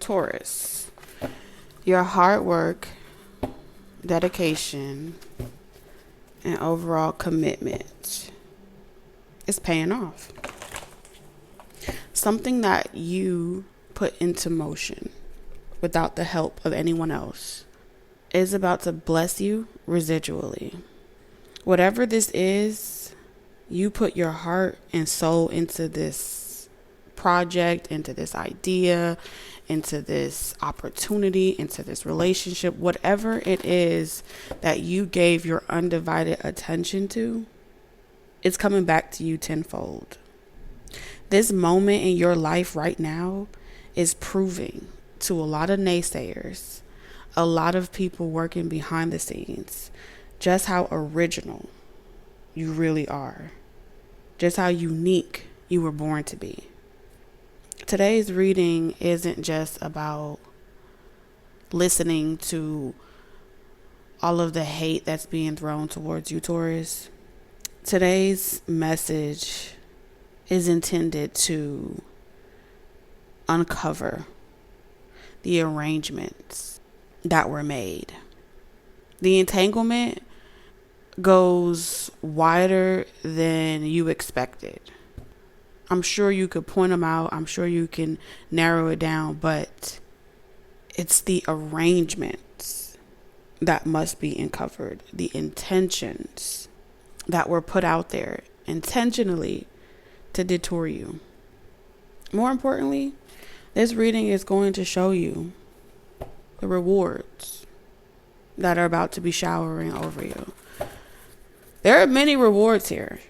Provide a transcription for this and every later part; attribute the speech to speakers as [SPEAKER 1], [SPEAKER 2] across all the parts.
[SPEAKER 1] Taurus, your hard work, dedication, and overall commitment is paying off. Something that you put into motion without the help of anyone else is about to bless you residually. Whatever this is, you put your heart and soul into this project, into this idea, into this opportunity, into this relationship, whatever it is that you gave your undivided attention to, it's coming back to you tenfold. This moment in your life right now is proving to a lot of naysayers, a lot of people working behind the scenes, just how original you really are, just how unique you were born to be. Today's reading isn't just about listening to all of the hate that's being thrown towards you, Taurus. Today's message is intended to uncover the arrangements that were made. The entanglement goes wider than you expected. I'm sure you could point them out. I'm sure you can narrow it down, but it's the arrangements that must be uncovered. The intentions that were put out there intentionally to detour you. More importantly, this reading is going to show you the rewards that are about to be showering over you. There are many rewards here.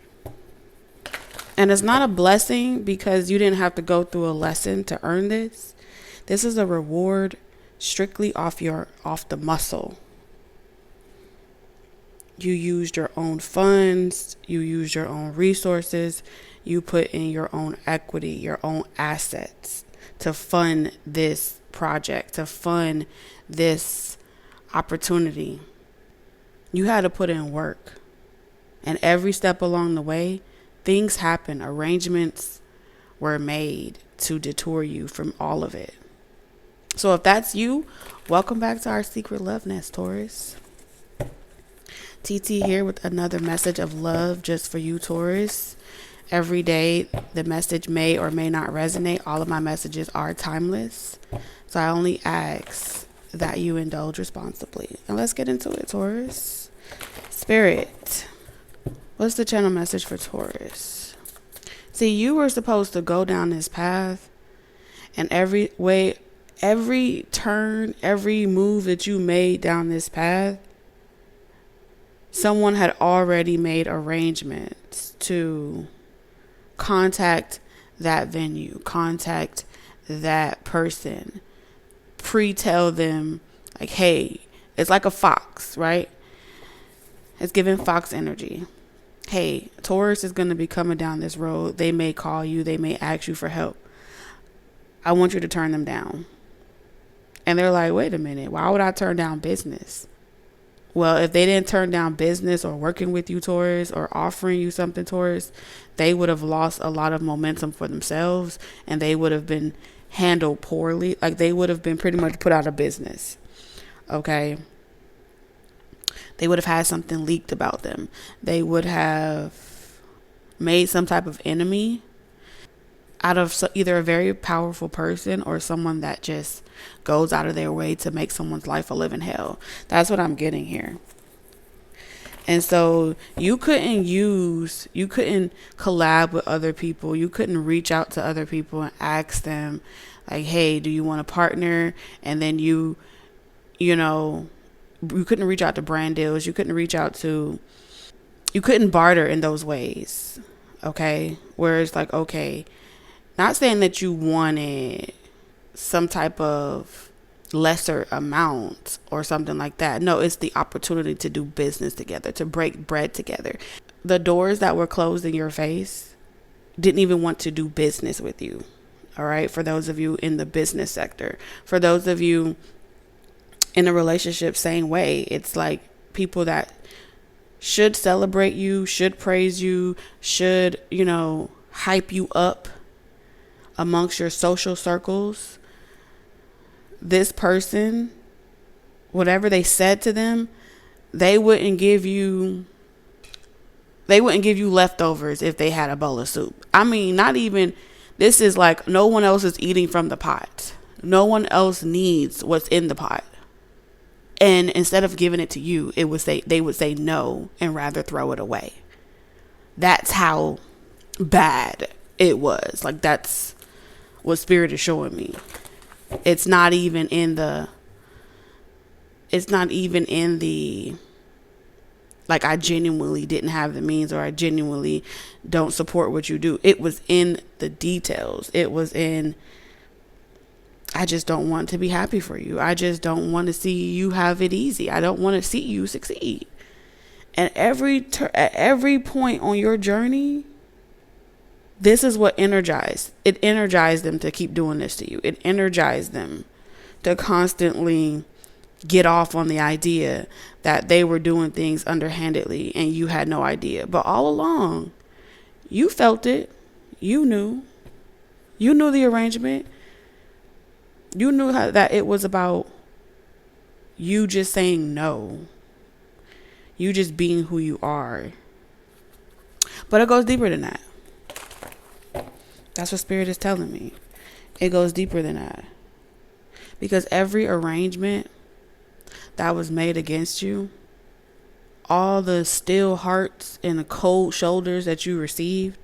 [SPEAKER 1] And it's not a blessing because you didn't have to go through a lesson to earn this. This is a reward strictly off the muscle. You used your own funds, you used your own resources, you put in your own equity, your own assets to fund this project, to fund this opportunity. You had to put in work. And every step along the way, things happen. Arrangements were made to detour you from all of it. So if that's you, welcome back to our secret love nest, Taurus. TT here with another message of love just for you, Taurus. Every day, the message may or may not resonate. All of my messages are timeless. So I only ask that you indulge responsibly. And let's get into it, Taurus. Spirit, what's the channel message for Taurus? See, you were supposed to go down this path, and every turn, every move that you made down this path, someone had already made arrangements to contact that venue, contact that person, pre-tell them, like, hey, it's like a fox, right? It's giving fox energy. Hey, Taurus is going to be coming down this road. They may call you. They may ask you for help. I want you to turn them down. And they're like, wait a minute. Why would I turn down business? Well, if they didn't turn down business or working with you, Taurus, or offering you something, Taurus, they would have lost a lot of momentum for themselves, and they would have been handled poorly. Like, they would have been pretty much put out of business. Okay? They would have had something leaked about them. They would have made some type of enemy out of either a very powerful person or someone that just goes out of their way to make someone's life a living hell. That's what I'm getting here. And so you couldn't collab with other people. You couldn't reach out to other people and ask them, like, hey, do you want to partner? And then you couldn't reach out to brand deals. You couldn't barter in those ways. Okay. Where it's like, okay, not saying that you wanted some type of lesser amount or something like that. No, it's the opportunity to do business together, to break bread together. The doors that were closed in your face didn't even want to do business with you. All right. For those of you in the business sector, for those of you in a relationship, same way. It's like people that should celebrate you, should praise you, should, hype you up amongst your social circles. this person, whatever they said to them, they wouldn't give you leftovers if they had a bowl of soup. I mean, not even, this is like no one else is eating from the pot. No one else needs what's in the pot. And instead of giving it to you, they would say no and rather throw it away. That's how bad it was. Like, that's what Spirit is showing me. It's not even in the like, I genuinely didn't have the means, or I genuinely don't support what you do. It was in the details. It was in, I just don't want to be happy for you. I just don't want to see you have it easy. I don't want to see you succeed. And at every point on your journey, this is what energized them to keep doing this to you. It energized them to constantly get off on the idea that they were doing things underhandedly and you had no idea. But all along, you felt it. You knew the arrangement. You knew that it was about you just saying no. You just being who you are. But it goes deeper than that. That's what Spirit is telling me. It goes deeper than that. Because every arrangement that was made against you, all the still hearts and the cold shoulders that you received,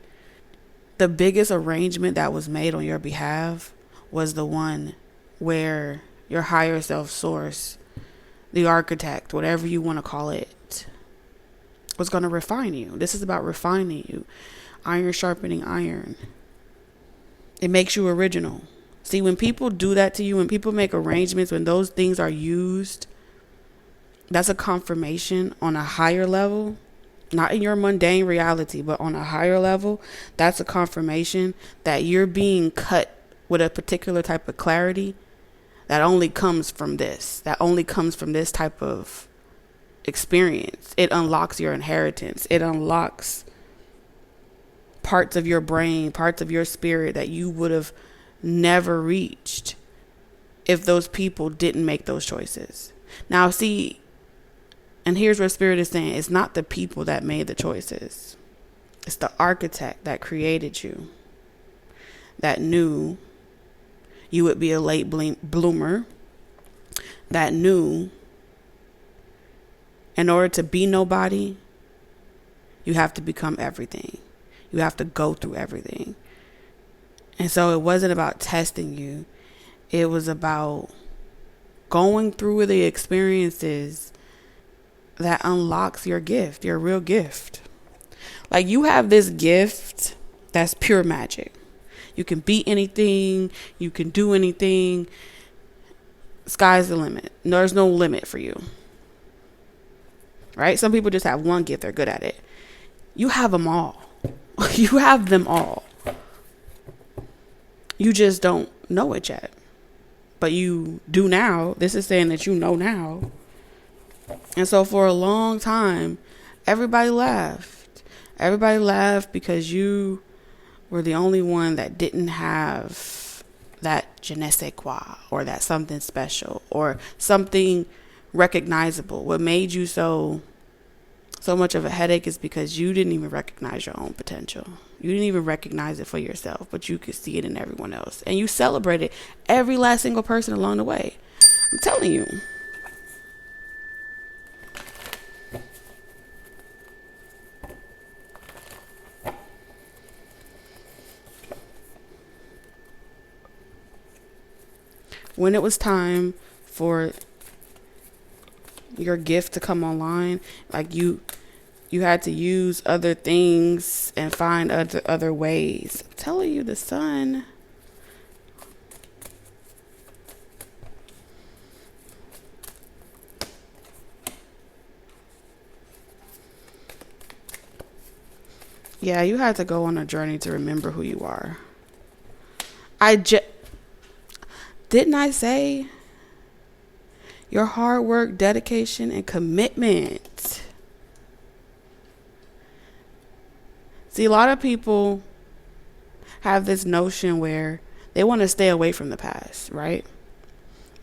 [SPEAKER 1] the biggest arrangement that was made on your behalf was the one where your higher self source, the architect, whatever you want to call it, was going to refine you. This is about refining you. Iron sharpening iron. It makes you original. See, when people do that to you, when people make arrangements, when those things are used, that's a confirmation on a higher level, not in your mundane reality, but on a higher level. That's a confirmation that you're being cut with a particular type of clarity that only comes from this, type of experience. It unlocks your inheritance. It unlocks parts of your brain, parts of your spirit that you would have never reached if those people didn't make those choices. Now, see, and here's what Spirit is saying. It's not the people that made the choices. It's the architect that created you, that knew you would be a late bloomer, that knew in order to be nobody, you have to become everything. You have to go through everything. And so it wasn't about testing you. It was about going through the experiences that unlocks your gift, your real gift. Like, you have this gift that's pure magic. You can be anything. You can do anything. Sky's the limit. There's no limit for you. Right? Some people just have one gift. They're good at it. You have them all. You have them all. You just don't know it yet. But you do now. This is saying that you know now. And so for a long time, everybody laughed. Everybody laughed because you were the only one that didn't have that je ne sais quoi, or that something special, or something recognizable. What made you so much of a headache is because you didn't even recognize your own potential. You didn't even recognize it for yourself, but you could see it in everyone else. And you celebrated every last single person along the way. I'm telling you. When it was time for your gift to come online, like you had to use other things and find other ways. I'm telling you, the sun. Yeah, you had to go on a journey to remember who you are. Didn't I say your hard work, dedication, and commitment? See, a lot of people have this notion where they want to stay away from the past, right?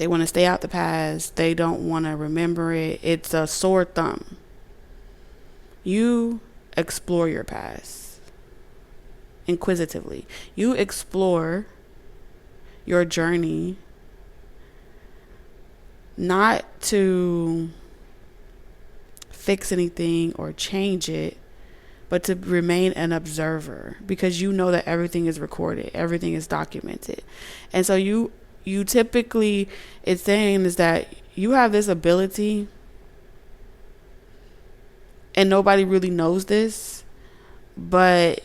[SPEAKER 1] They want to stay out the past. They don't want to remember it. It's a sore thumb. You explore your past inquisitively. You explore your journey not to fix anything or change it, but to remain an observer, because you know that everything is recorded, everything is documented. And so you typically, it's saying is that you have this ability, and nobody really knows this, but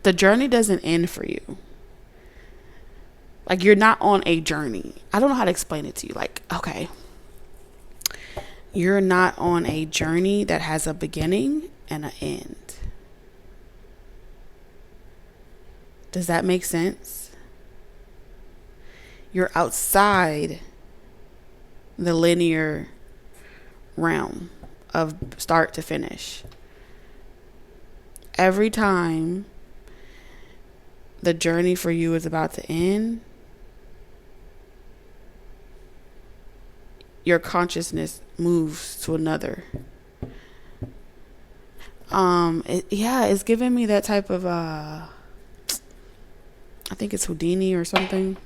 [SPEAKER 1] the journey doesn't end for you. Like, you're not on a journey. I don't know how to explain it to you. Like, okay, you're not on a journey that has a beginning and an end. Does that make sense? You're outside the linear realm of start to finish. Every time the journey for you is about to end, your consciousness moves to another. It's giving me that type of I think it's Houdini or something.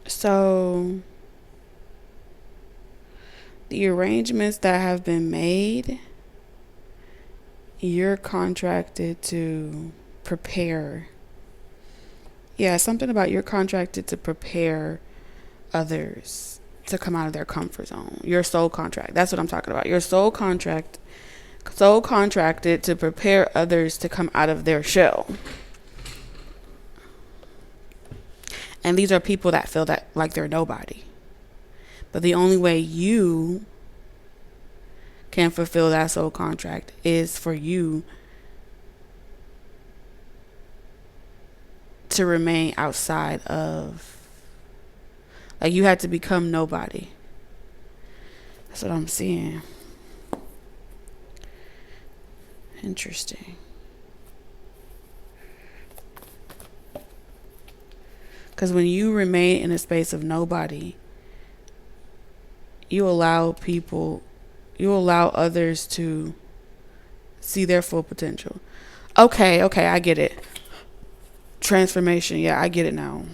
[SPEAKER 1] So the arrangements that have been made, you're contracted to prepare. Yeah, something about you're contracted to prepare others to come out of their comfort zone. Your soul contract. That's what I'm talking about. Your soul contracted to prepare others to come out of their shell. And these are people that feel that like they're nobody. But the only way you can fulfill that soul contract is for you to remain outside of, like, you had to become nobody. That's what I'm seeing. Interesting. Because when you remain in a space of nobody, you allow others to see their full potential. Okay, I get it. Transformation, yeah, I get it now.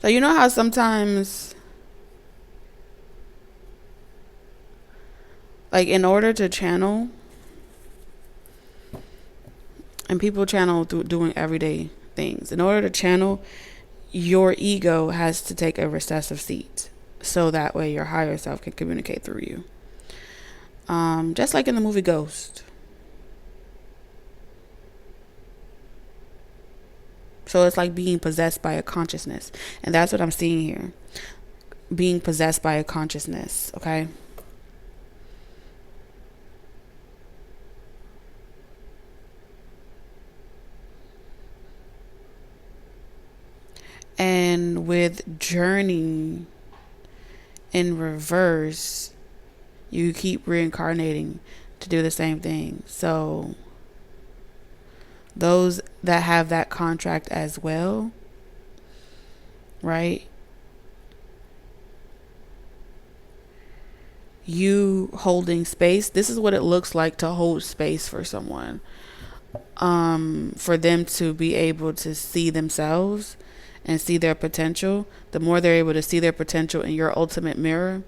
[SPEAKER 1] So you know how sometimes, like, in order to channel, and people channel through doing everyday things. In order to channel, your ego has to take a recessive seat, so that way your higher self can communicate through you. Just like in the movie Ghost. So it's like being possessed by a consciousness. And that's what I'm seeing here. Being possessed by a consciousness, okay? And with journey in reverse, you keep reincarnating to do the same thing. So those that have that contract as well, right? You holding space. This is what it looks like to hold space for someone. For them to be able to see themselves and see their potential. The more they're able to see their potential in your ultimate mirror,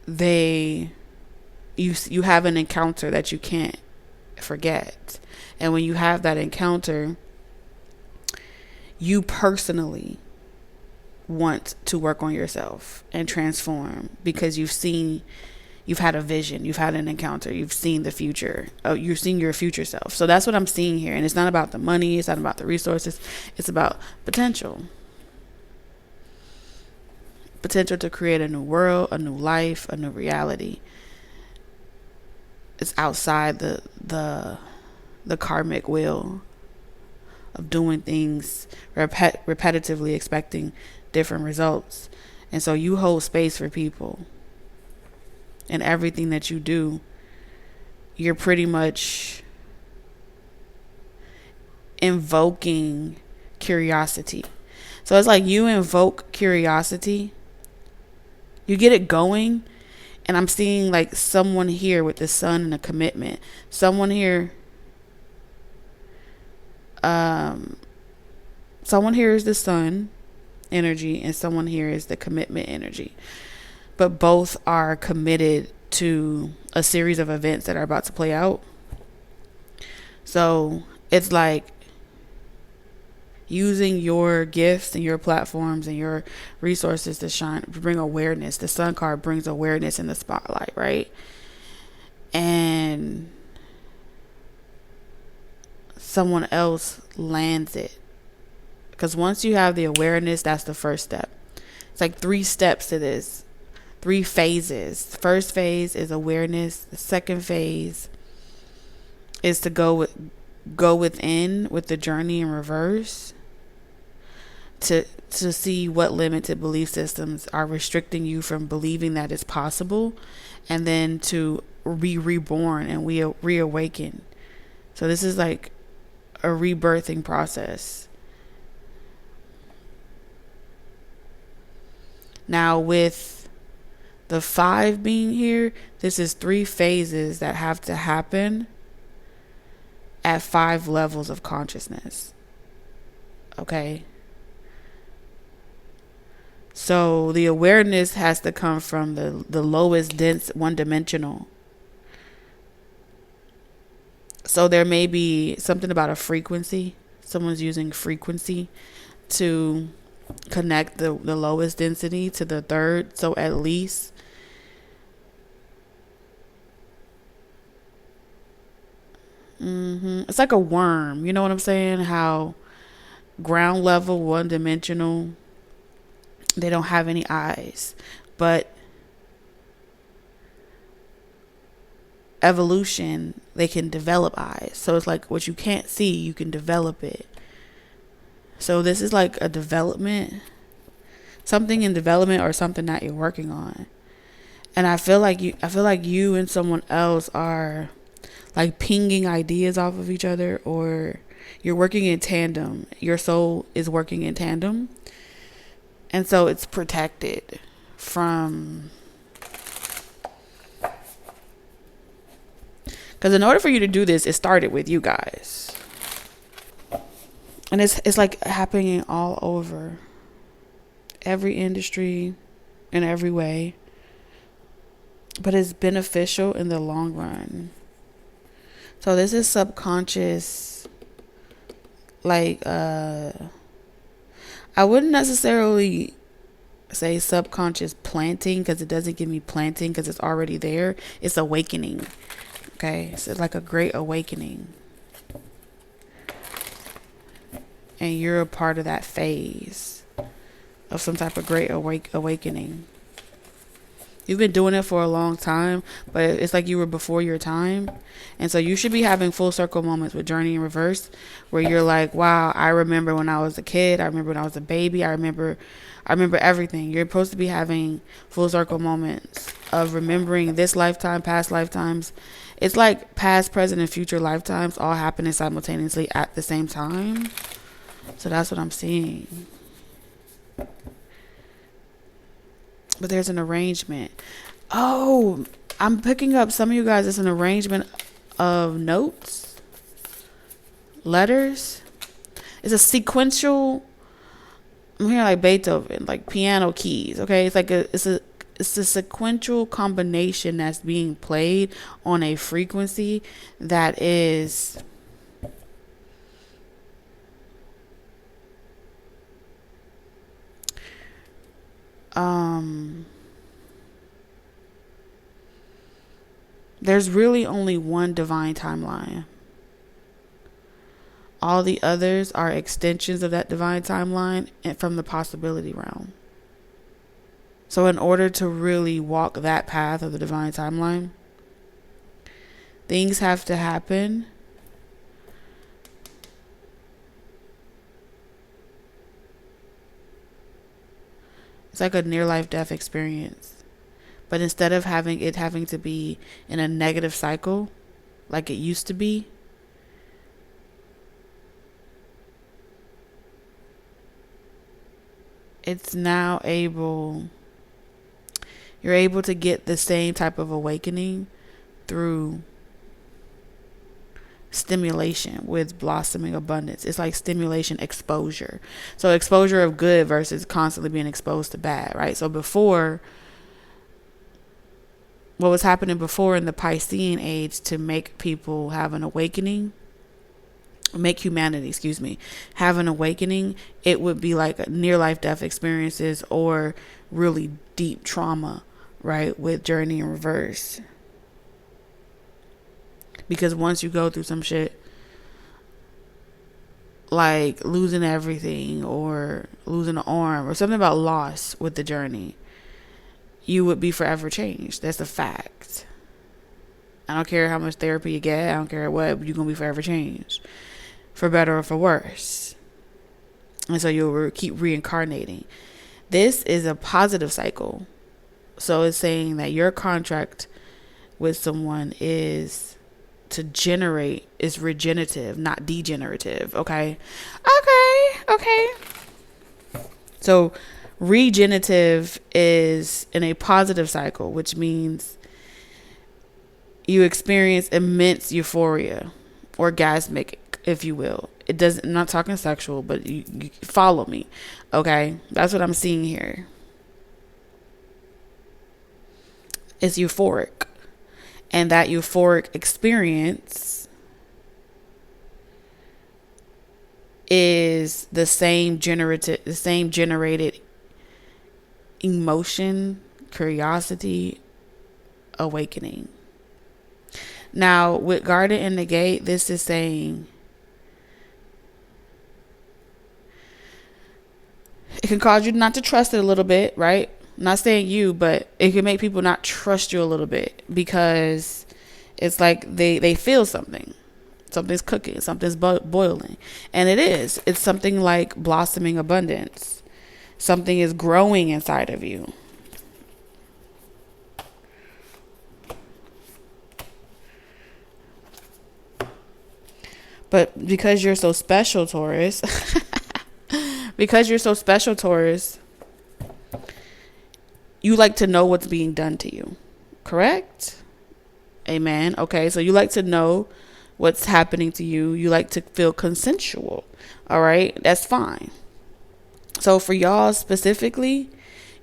[SPEAKER 1] you have an encounter that you can't forget. And when you have that encounter, you personally want to work on yourself and transform, because you've seen you've had a vision, you've had an encounter, you've seen the future, you're seeing your future self. So that's what I'm seeing here. And it's not about the money, it's not about the resources, it's about potential to create a new world, a new life, a new reality. It's outside the karmic wheel of doing things repetitively, expecting different results. And so you hold space for people, and everything that you do, you're pretty much invoking curiosity. So it's like you invoke curiosity, you get it going. And I'm seeing like someone here with the sun and a commitment. Someone here is the sun energy, and someone here is the commitment energy. But both are committed to a series of events that are about to play out. So it's like using your gifts and your platforms and your resources to shine, to bring awareness. The sun card brings awareness in the spotlight, right? And someone else lands it. Because once you have the awareness, that's the first step. It's like 3 steps to this, 3 phases. The first phase is awareness. The second phase is to go within with the journey in reverse, to see what limited belief systems are restricting you from believing that it's possible, and then to be reborn and we reawaken. So this is like a rebirthing process. Now with the 5 being here, this is 3 phases that have to happen at 5 levels of consciousness. Okay? So the awareness has to come from the lowest dense one-dimensional. So there may be something about a frequency. Someone's using frequency to connect the lowest density to the third. So at least it's like a worm. You know what I'm saying? How ground level, one-dimensional, they don't have any eyes, but evolution, they can develop eyes. So it's like what you can't see, you can develop it. So this is like a development, something in development, or something that you're working on. And I feel like you and someone else are like pinging ideas off of each other, or you're working in tandem. Your soul is working in tandem. And so it's protected from, because in order for you to do this, it started with you guys. And it's like happening all over, every industry, in every way. But it's beneficial in the long run. So this is subconscious, like I wouldn't necessarily say subconscious planting, because it doesn't give me planting, because it's already there. It's awakening. Okay, so it's like a great awakening, and you're a part of that phase of some type of great awakening. You've been doing it for a long time, but it's like you were before your time. And so you should be having full circle moments with Journey in Reverse, where you're like, wow, I remember when I was a kid. I remember when I was a baby. I remember everything. You're supposed to be having full circle moments of remembering this lifetime, past lifetimes. It's like past, present, and future lifetimes all happening simultaneously at the same time. So that's what I'm seeing. But there's an arrangement. Oh, I'm picking up some of you guys. It's an arrangement of notes, letters. It's a sequential. I'm hearing like Beethoven, like piano keys. Okay, it's like it's a sequential combination that's being played on a frequency that is There's really only one divine timeline. All the others are extensions of that divine timeline and from the possibility realm. So in order to really walk that path of the divine timeline, things have to happen it's like a near life death experience. But instead of having to be in a negative cycle like it used to be, it's now you're able to get the same type of awakening through stimulation with blossoming abundance. It's like stimulation exposure. So exposure of good versus constantly being exposed to bad, right? So before, what was happening before in the Piscean age to make people have an awakening, make humanity, have an awakening, it would be like near life death experiences or really deep trauma, right? With journey in reverse. Because once you go through some shit like losing everything or losing an arm or something about loss with the journey, you would be forever changed. That's a fact. I don't care how much therapy you get. I don't care what. You're going to be forever changed. For better or for worse. And so you'll keep reincarnating. This is a positive cycle. So it's saying that your contract with someone is to generate, is regenerative, not degenerative. Okay. So regenerative is in a positive cycle, which means you experience immense euphoria, orgasmic, if you will. It doesn't, I'm not talking sexual, but you follow me. Okay. That's what I'm seeing here. It's euphoric. And that euphoric experience is the same generated emotion, curiosity, awakening. Now, with guarded in the gate, this is saying it can cause you not to trust it a little bit, right? I'm not saying you, but it can make people not trust you a little bit because it's like they feel something. Something's cooking, something's boiling. And it is. It's something like blossoming abundance. Something is growing inside of you. But because you're so special, Taurus, you like to know what's being done to you. Correct? Amen. Okay, so you like to know what's happening to you. You like to feel consensual. All right, that's fine. So for y'all specifically,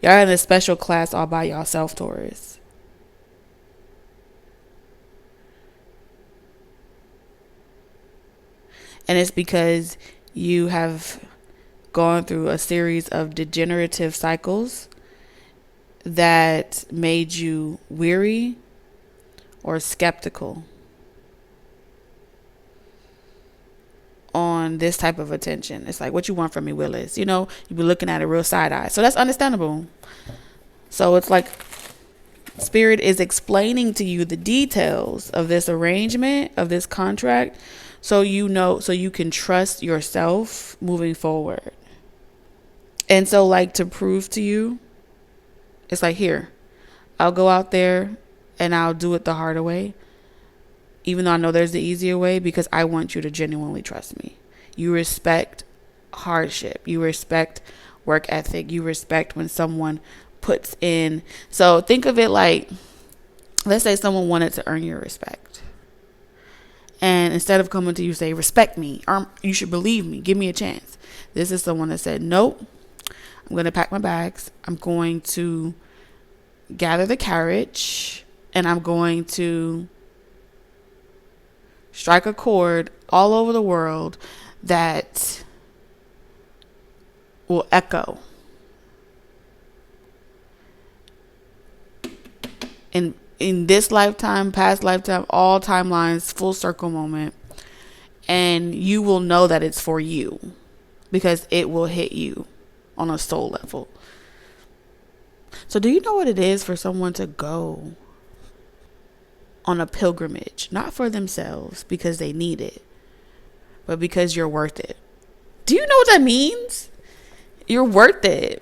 [SPEAKER 1] y'all in a special class all by yourself, Taurus. And it's because you have gone through a series of degenerative cycles that made you weary or skeptical on this type of attention. It's like, what you want from me, Willis? You know, you be looking at it real side eye. So that's understandable. So it's like Spirit is explaining to you the details of this arrangement, of this contract, so you know, so you can trust yourself moving forward. And so, like, to prove to you, it's like, here, I'll go out there and I'll do it the harder way, even though I know there's the easier way, because I want you to genuinely trust me. You respect hardship. You respect work ethic. You respect when someone puts in. So think of it like, let's say someone wanted to earn your respect. And instead of coming to you say, respect me, or you should believe me, give me a chance. This is someone that said, nope, I'm going to pack my bags. I'm going to gather the courage, and I'm going to strike a chord all over the world that will echo and in this lifetime, past lifetime, all timelines, full circle moment. And you will know that it's for you because it will hit you on a soul level. So do you know what it is for someone to go on a pilgrimage, not for themselves because they need it, but because you're worth it? Do you know what that means? You're worth it.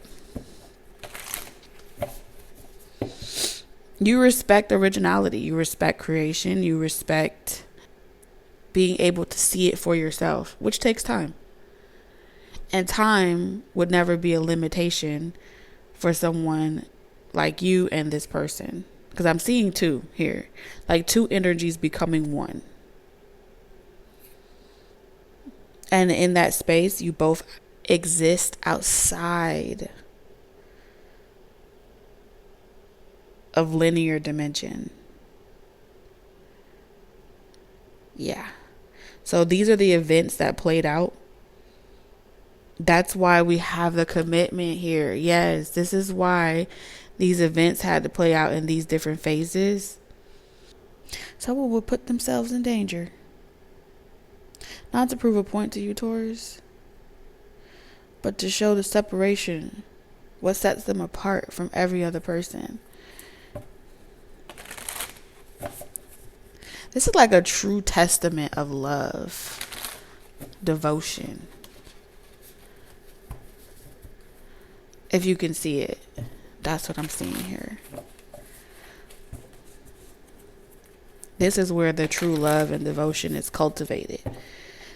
[SPEAKER 1] You respect originality. You respect creation. You respect being able to see it for yourself, which takes time. And time would never be a limitation for someone like you and this person. Because I'm seeing two here. Like two energies becoming one. And in that space, you both exist outside of linear dimension. Yeah. So these are the events that played out. That's why we have the commitment here. Yes, this is why these events had to play out in these different phases. Someone would put themselves in danger. Not to prove a point to you, Taurus, but to show the separation, what sets them apart from every other person. This is like a true testament of love, devotion. If you can see it, that's what I'm seeing here. This is where the true love and devotion is cultivated.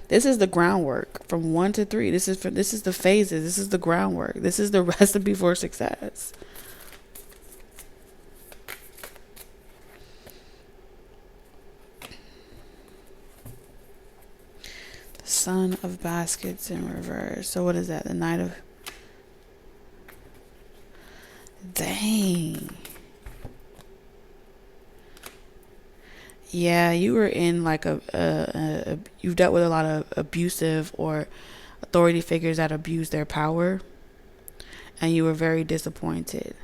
[SPEAKER 1] This is the groundwork from 1 to 3. This is the phases. This is the groundwork. This is the recipe for success. The Son of Baskets in reverse. So what is that? The Knight of... Dang. Yeah, you were in like you've dealt with a lot of abusive or authority figures that abuse their power, and you were very disappointed.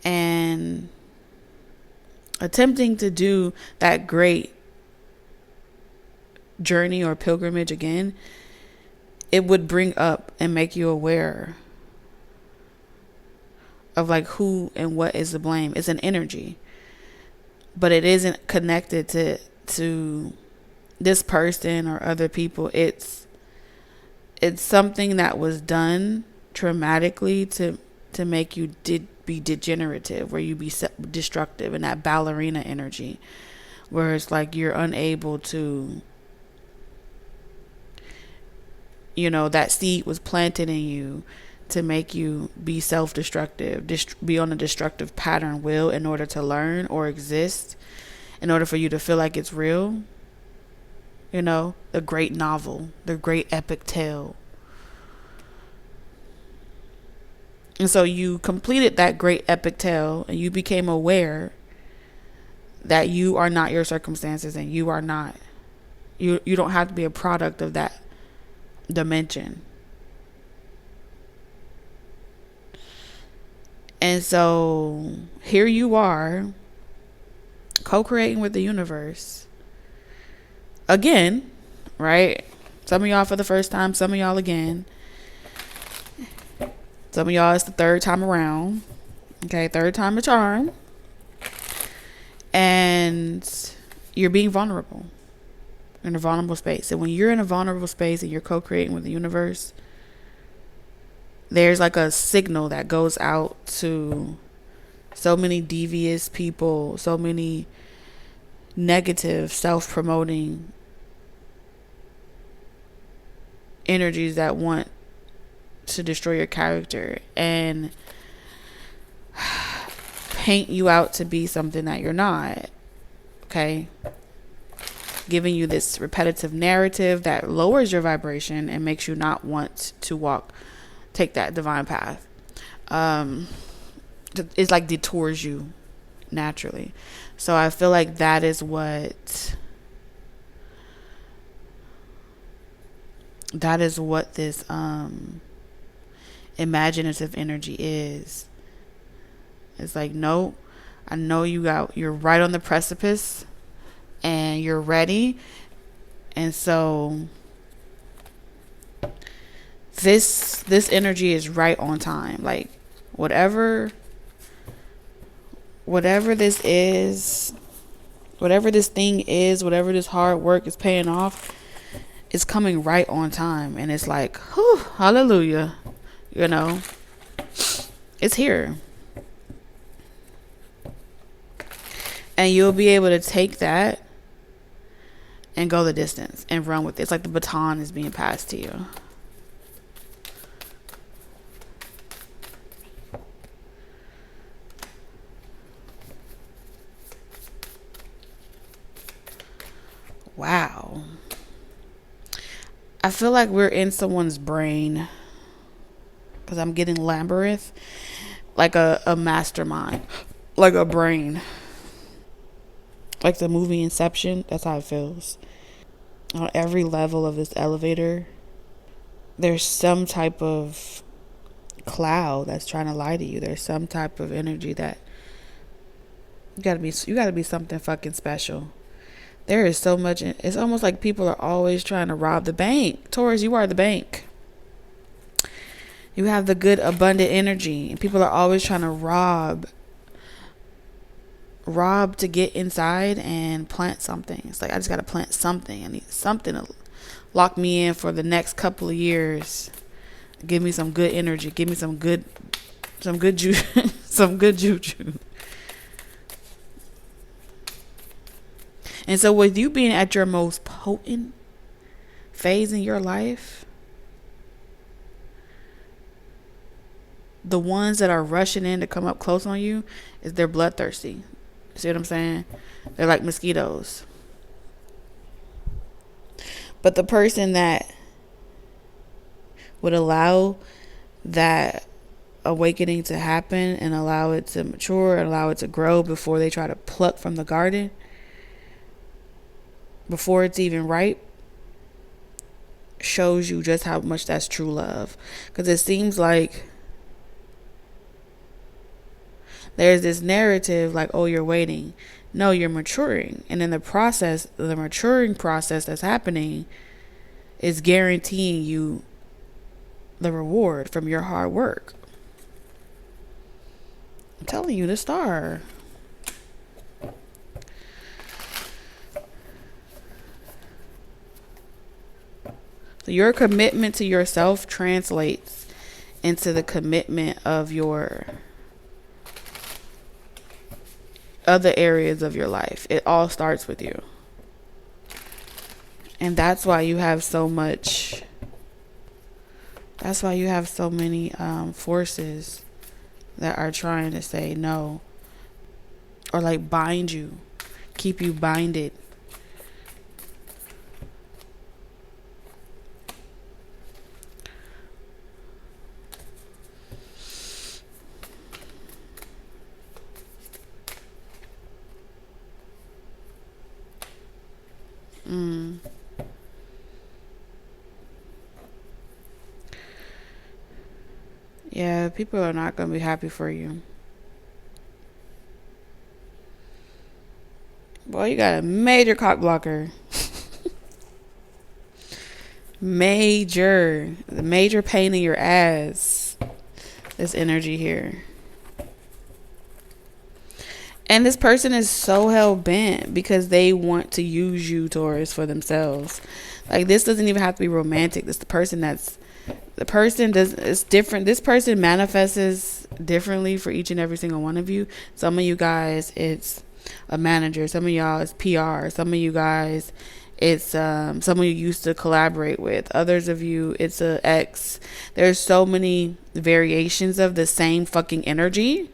[SPEAKER 1] And attempting to do that great journey or pilgrimage again, it would bring up and make you aware of like who and what is the blame. It's an energy, but it isn't connected to this person or other people. It's something that was done traumatically to make you be degenerative, where you be destructive, and that ballerina energy, where it's like you're unable to, that seed was planted in you to make you be self-destructive, be on a destructive pattern wheel in order to learn or exist, in order for you to feel like it's real. The great novel, the great epic tale. And so you completed that great epic tale, and you became aware that you are not your circumstances, and you are not, you don't have to be a product of that dimension. And so here you are, co-creating with the universe. Again, right? Some of y'all for the first time, some of y'all again. Some of y'all it's the third time around. Okay, third time a charm. And you're being vulnerable. In a vulnerable space. And when you're in a vulnerable space and you're co-creating with the universe, there's like a signal that goes out to so many devious people, so many negative, self-promoting energies that want to destroy your character and paint you out to be something that you're not. Okay? Giving you this repetitive narrative that lowers your vibration and makes you not want to take that divine path. It's like detours you naturally. So I feel like that is what this imaginative energy is. It's like, no, I know you're right on the precipice and you're ready. And so this energy is right on time. Like whatever this is, whatever this thing is, whatever this hard work is paying off, it's coming right on time. And it's like, whew, hallelujah. You know, it's here. And you'll be able to take that and go the distance and run with it. It's like the baton is being passed to you. Wow. I feel like we're in someone's brain because I'm getting labyrinth, like a mastermind, like a brain. Like the movie Inception, that's how it feels. On every level of this elevator, there's some type of cloud that's trying to lie to you. There's some type of energy that you gotta be something fucking special. There is so much. It's almost like people are always trying to rob the bank. Taurus, you are the bank. You have the good, abundant energy, and people are always trying to rob to get inside and plant something. It's like, I just got to plant something. I need something to lock me in for the next couple of years. Give me some good energy. Give me some good juice, some good juju. And so with you being at your most potent phase in your life, the ones that are rushing in to come up close on you is they're bloodthirsty. See what I'm saying? They're like mosquitoes. But the person that would allow that awakening to happen and allow it to mature and allow it to grow before they try to pluck from the garden, before it's even ripe, shows you just how much that's true love. Because it seems like there's this narrative like, oh, you're waiting. No, you're maturing. And in the process, the maturing process that's happening is guaranteeing you the reward from your hard work. I'm telling you, the star. So your commitment to yourself translates into the commitment of your other areas of your life. It all starts with you. And that's why you have so much. That's why you have so many forces that are trying to say no. Or like bind you. Keep you binded. Yeah, people are not going to be happy for you. Boy, you got a major cock blocker. Major pain in your ass. This energy here. And this person is so hell bent because they want to use you, Taurus, for themselves. Like, this doesn't even have to be romantic. It's it's different. This person manifests differently for each and every single one of you. Some of you guys, it's a manager. Some of y'all, it's PR. Some of you guys, it's someone you used to collaborate with. Others of you, it's a ex. There's so many variations of the same fucking energy.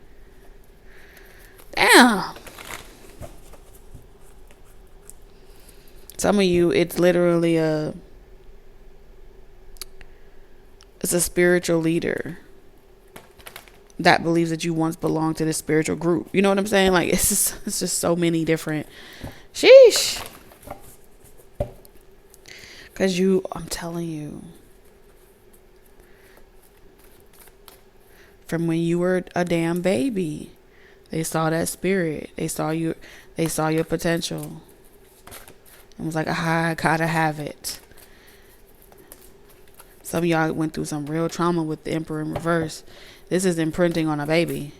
[SPEAKER 1] Damn. Some of you, it's literally it's a spiritual leader that believes that you once belonged to this spiritual group. You know what I'm saying? Like, it's just so many different. Sheesh. Because I'm telling you, from when you were a damn baby, They saw that spirit. They saw you. They saw your potential. It was like, I gotta have it. Some of y'all went through some real trauma with the Emperor in reverse. This is imprinting on a baby.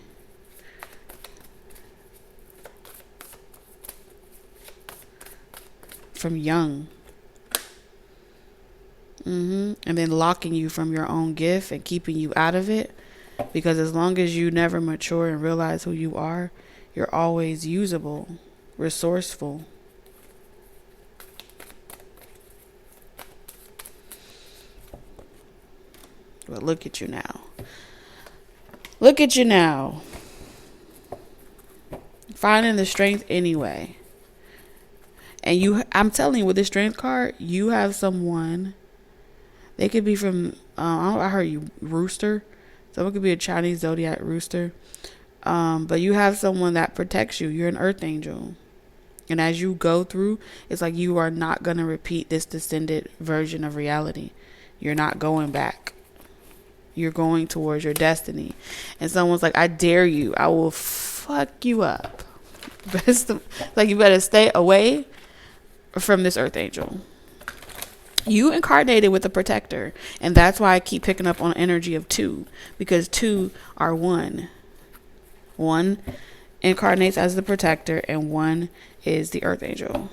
[SPEAKER 1] From young. And then locking you from your own gift and keeping you out of it. Because as long as you never mature and realize who you are, you're always usable, resourceful. But look at you now. Look at you now. Finding the strength anyway. And I'm telling you, with the strength card, you have someone. They could be from, I heard you, rooster. Someone could be a Chinese zodiac rooster. But you have someone that protects you. You're an earth angel. And as you go through, it's like you are not going to repeat this descended version of reality. You're not going back. You're going towards your destiny. And someone's like, I dare you. I will fuck you up. Like, you better stay away from this earth angel. You incarnated with a protector. And that's why I keep picking up on energy of 2. Because 2 are 1. 1 incarnates as the protector, and 1 is the earth angel.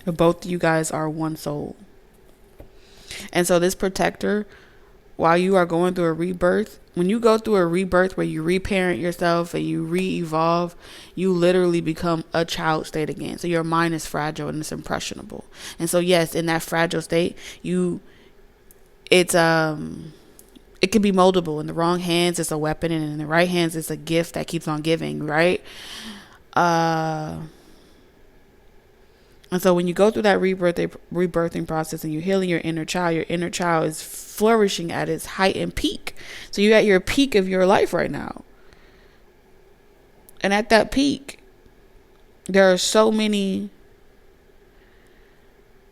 [SPEAKER 1] Both you guys are one soul. And so this protector, while you are going through a rebirth, when you go through a rebirth where you reparent yourself and you re-evolve, you literally become a child state again. So your mind is fragile and it's impressionable. And so yes, in that fragile state, it can be moldable. In the wrong hands, it's a weapon, and in the right hands, it's a gift that keeps on giving, right? And so when you go through that rebirthing process and you're healing your inner child is flourishing at its height and peak. So you're at your peak of your life right now. And at that peak, there are so many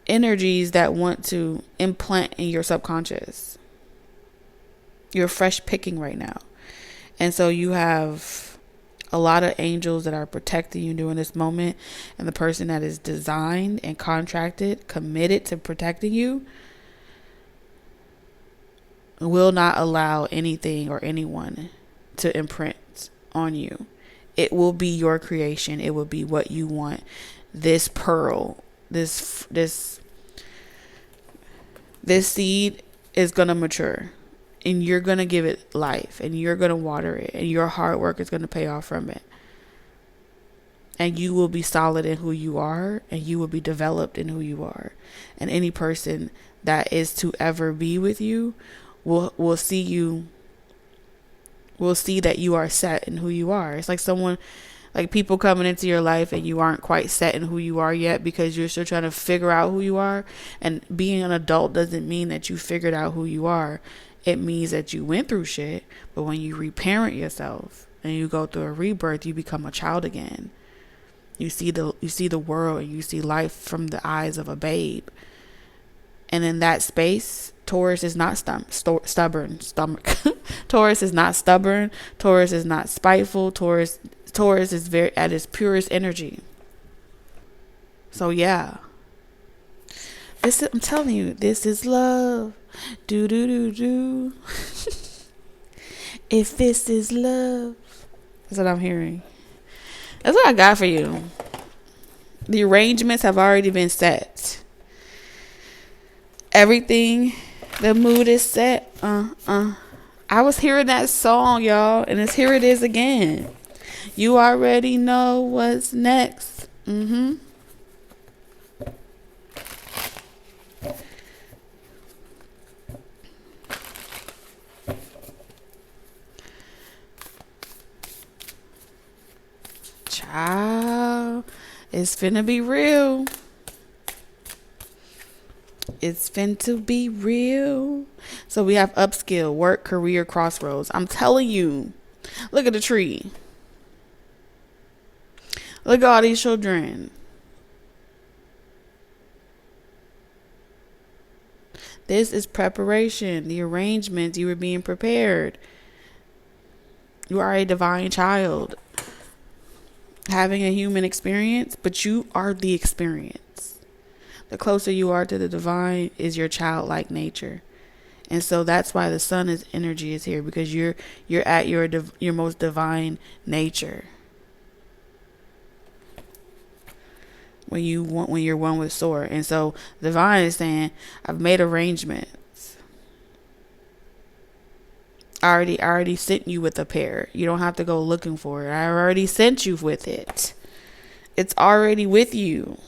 [SPEAKER 1] energies that want to implant in your subconscious. You're fresh picking right now. And so you have a lot of angels that are protecting you during this moment. And the person that is designed and contracted, committed to protecting you, will not allow anything or anyone to imprint on you. It will be your creation. It will be what you want. This pearl, this seed is going to mature. And you're going to give it life. And you're going to water it. And your hard work is going to pay off from it. And you will be solid in who you are. And you will be developed in who you are. And any person that is to ever be with you will see you. Will see that you are set in who you are. It's like people coming into your life and you aren't quite set in who you are yet because you're still trying to figure out who you are. And being an adult doesn't mean that you figured out who you are. It means that you went through shit, but when you reparent yourself and you go through a rebirth, you become a child again. You see the world and you see life from the eyes of a babe. And in that space, Taurus is not stubborn. Taurus is not stubborn. Taurus is not spiteful. Taurus is very at its purest energy. So yeah. I'm telling you, this is love. Do do do do. If this is love, that's what I'm hearing. That's what I got for you. The arrangements have already been set. Everything, the mood is set. I was hearing that song, y'all, and here it is again. You already know what's next. Child, it's finna be real. It's finna be real. So we have upskill, work, career, crossroads. I'm telling you, look at the tree. Look at all these children. This is preparation. The arrangements, you were being prepared. You are a divine child having a human experience, but you are the experience. The closer you are to the divine is your childlike nature. And so that's why the sun's energy is here, because you're at your most divine nature. When you're one with Source. And so divine is saying, I've made arrangements. I already sent you with a pair. You don't have to go looking for it. I already sent you with it. It's already with you.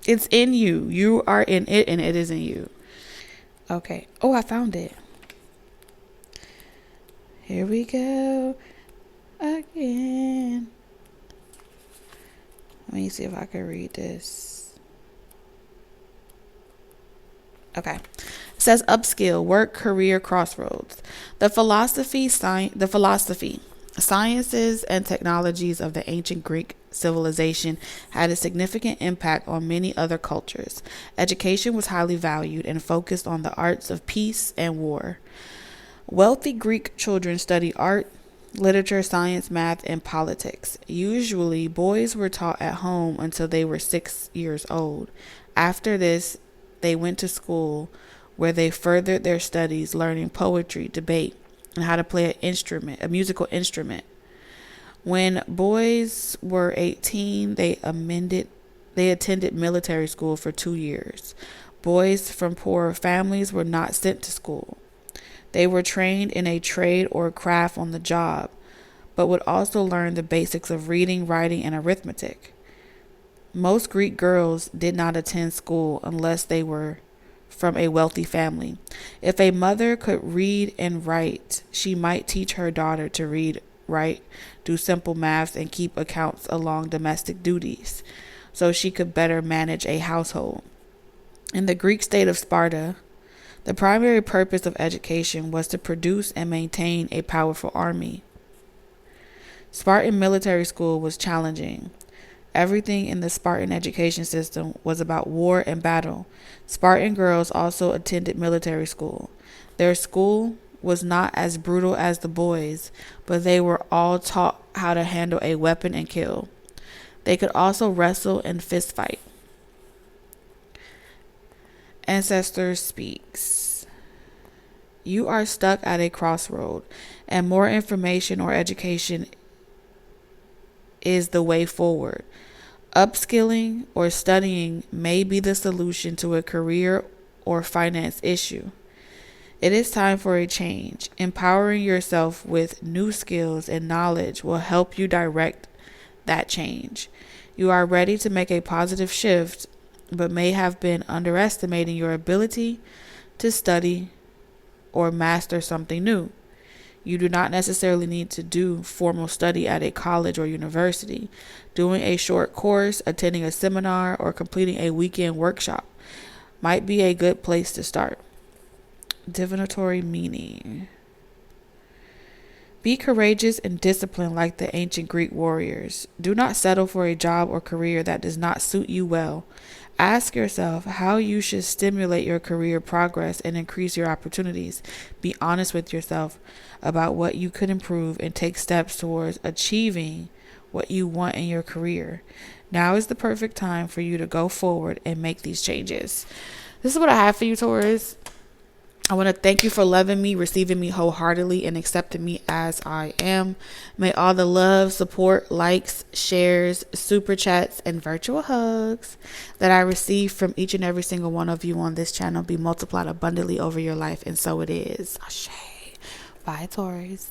[SPEAKER 1] It's in you. You are in it, and it is in you. Okay. Oh, I found it. Here we go again. Let me see if I can read this. Okay. It says upskill, work, career, crossroads. The philosophy, sciences, and technologies of the ancient Greek civilization had a significant impact on many other cultures. Education was highly valued and focused on the arts of peace and war. Wealthy Greek children studied art, literature, science, math, and politics. Usually, boys were taught at home until they were 6 years old. After this, they went to school where they furthered their studies, learning poetry, debate, and how to play a musical instrument. When boys were 18, they attended military school for 2 years. Boys from poorer families were not sent to school. They were trained in a trade or craft on the job, but would also learn the basics of reading, writing, and arithmetic. Most Greek girls did not attend school unless they were from a wealthy family. If a mother could read and write, she might teach her daughter to read, write, do simple maths, and keep accounts along domestic duties, so she could better manage a household. In the Greek state of Sparta, the primary purpose of education was to produce and maintain a powerful army. Spartan military school was challenging. Everything in the Spartan education system was about war and battle. Spartan girls also attended military school. Their school was not as brutal as the boys, but they were all taught how to handle a weapon and kill. They could also wrestle and fist fight. Ancestors speaks. You are stuck at a crossroad, and more information or education is the way forward. Upskilling or studying may be the solution to a career or finance issue. It is time for a change. Empowering yourself with new skills and knowledge will help you direct that change. You are ready to make a positive shift, but may have been underestimating your ability to study or master something new. You do not necessarily need to do formal study at a college or university. Doing a short course, attending a seminar, or completing a weekend workshop might be a good place to start. Divinatory meaning. Be courageous and disciplined like the ancient Greek warriors. Do not settle for a job or career that does not suit you well. Ask yourself how you should stimulate your career progress and increase your opportunities. Be honest with yourself about what you could improve and take steps towards achieving what you want in your career. Now is the perfect time for you to go forward and make these changes. This is what I have for you, Taurus. I want to thank you for loving me, receiving me wholeheartedly, and accepting me as I am. May all the love, support, likes, shares, super chats, and virtual hugs that I receive from each and every single one of you on this channel be multiplied abundantly over your life, and so it is. Ashe. Bye, Taurus.